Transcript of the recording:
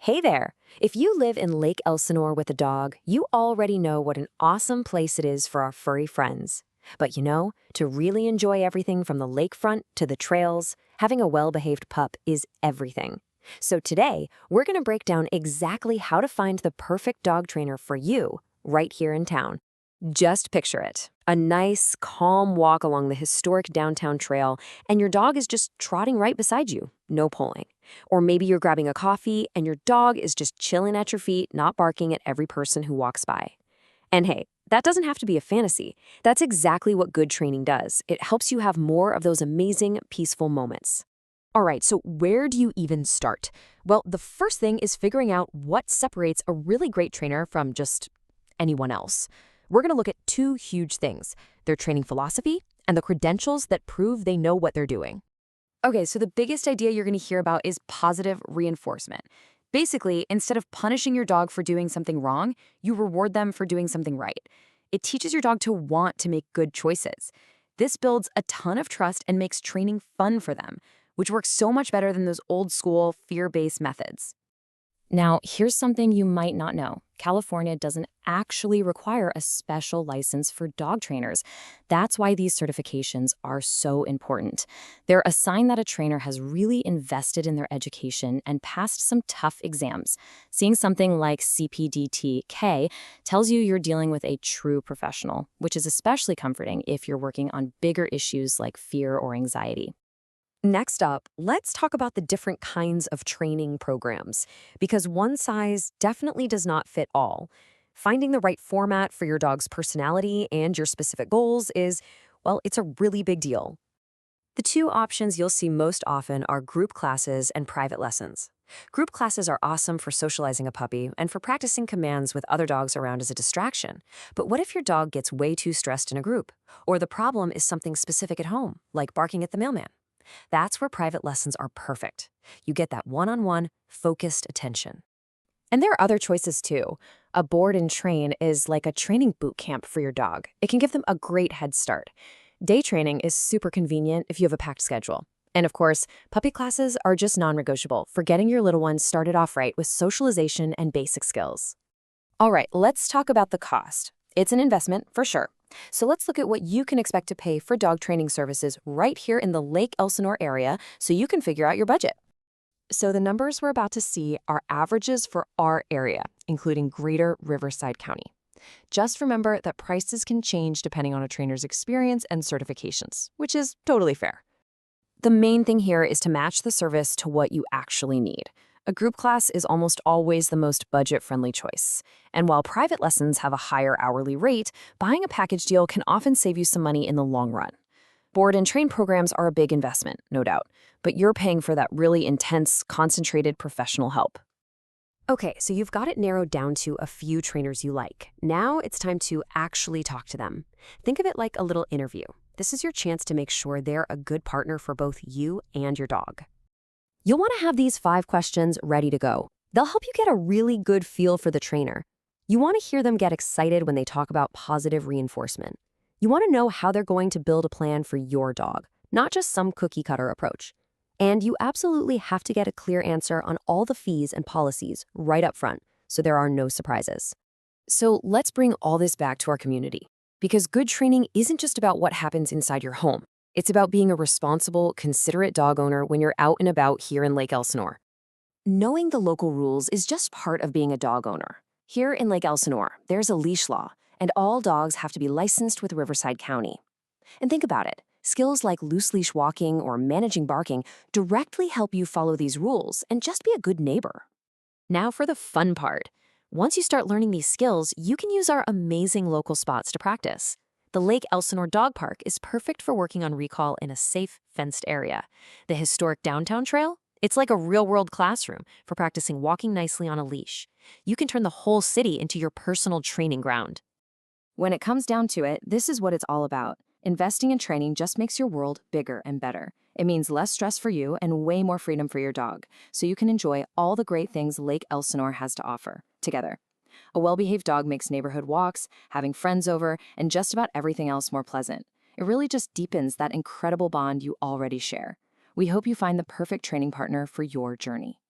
Hey there! If you live in Lake Elsinore with a dog, you already know what an awesome place it is for our furry friends. But to really enjoy everything from the lakefront to the trails, having a well-behaved pup is everything. So today, we're going to break down exactly how to find the perfect dog trainer for you right here in town. Just picture it. A nice, calm walk along the historic downtown trail, and your dog is just trotting right beside you, no pulling. Or maybe you're grabbing a coffee, and your dog is just chilling at your feet, not barking at every person who walks by. And hey, that doesn't have to be a fantasy. That's exactly what good training does. It helps you have more of those amazing, peaceful moments. All right, so where do you even start? Well, the first thing is figuring out what separates a really great trainer from just anyone else. We're going to look at two huge things: their training philosophy and the credentials that prove they know what they're doing. Okay, so the biggest idea you're going to hear about is positive reinforcement. Basically, instead of punishing your dog for doing something wrong, you reward them for doing something right. It teaches your dog to want to make good choices. This builds a ton of trust and makes training fun for them, which works so much better than those old school, fear-based methods. Now, here's something you might not know. California doesn't actually require a special license for dog trainers. That's why these certifications are so important. They're a sign that a trainer has really invested in their education and passed some tough exams. Seeing something like CPDT-K tells you you're dealing with a true professional, which is especially comforting if you're working on bigger issues like fear or anxiety. Next up, let's talk about the different kinds of training programs, because one size definitely does not fit all. Finding the right format for your dog's personality and your specific goals is, well, it's a really big deal. The two options you'll see most often are group classes and private lessons. Group classes are awesome for socializing a puppy and for practicing commands with other dogs around as a distraction. But what if your dog gets way too stressed in a group? Or the problem is something specific at home, like barking at the mailman? That's where private lessons are perfect. You get that one-on-one, focused attention. And there are other choices too. A board and train is like a training boot camp for your dog. It can give them a great head start. Day training is super convenient if you have a packed schedule. And of course, puppy classes are just non-negotiable for getting your little one started off right with socialization and basic skills. All right, let's talk about the cost. It's an investment for sure. So let's look at what you can expect to pay for dog training services right here in the Lake Elsinore area so you can figure out your budget. So the numbers we're about to see are averages for our area, including Greater Riverside County. Just remember that prices can change depending on a trainer's experience and certifications, which is totally fair. The main thing here is to match the service to what you actually need. A group class is almost always the most budget-friendly choice. And while private lessons have a higher hourly rate, buying a package deal can often save you some money in the long run. Board and train programs are a big investment, no doubt, but you're paying for that really intense, concentrated professional help. Okay, so you've got it narrowed down to a few trainers you like. Now it's time to actually talk to them. Think of it like a little interview. This is your chance to make sure they're a good partner for both you and your dog. You'll want to have these 5 questions ready to go. They'll help you get a really good feel for the trainer. You want to hear them get excited when they talk about positive reinforcement. You want to know how they're going to build a plan for your dog, not just some cookie-cutter approach. And you absolutely have to get a clear answer on all the fees and policies right up front, so there are no surprises. So let's bring all this back to our community, because good training isn't just about what happens inside your home. It's about being a responsible, considerate dog owner when you're out and about here in Lake Elsinore. Knowing the local rules is just part of being a dog owner. Here in Lake Elsinore, there's a leash law, and all dogs have to be licensed with Riverside County. And think about it. Skills like loose leash walking or managing barking directly help you follow these rules and just be a good neighbor. Now for the fun part. Once you start learning these skills, you can use our amazing local spots to practice. The Lake Elsinore Dog Park is perfect for working on recall in a safe, fenced area. The historic downtown trail? It's like a real-world classroom for practicing walking nicely on a leash. You can turn the whole city into your personal training ground. When it comes down to it, this is what it's all about. Investing in training just makes your world bigger and better. It means less stress for you and way more freedom for your dog, so you can enjoy all the great things Lake Elsinore has to offer together. A well-behaved dog makes neighborhood walks, having friends over, and just about everything else more pleasant. It really just deepens that incredible bond you already share. We hope you find the perfect training partner for your journey.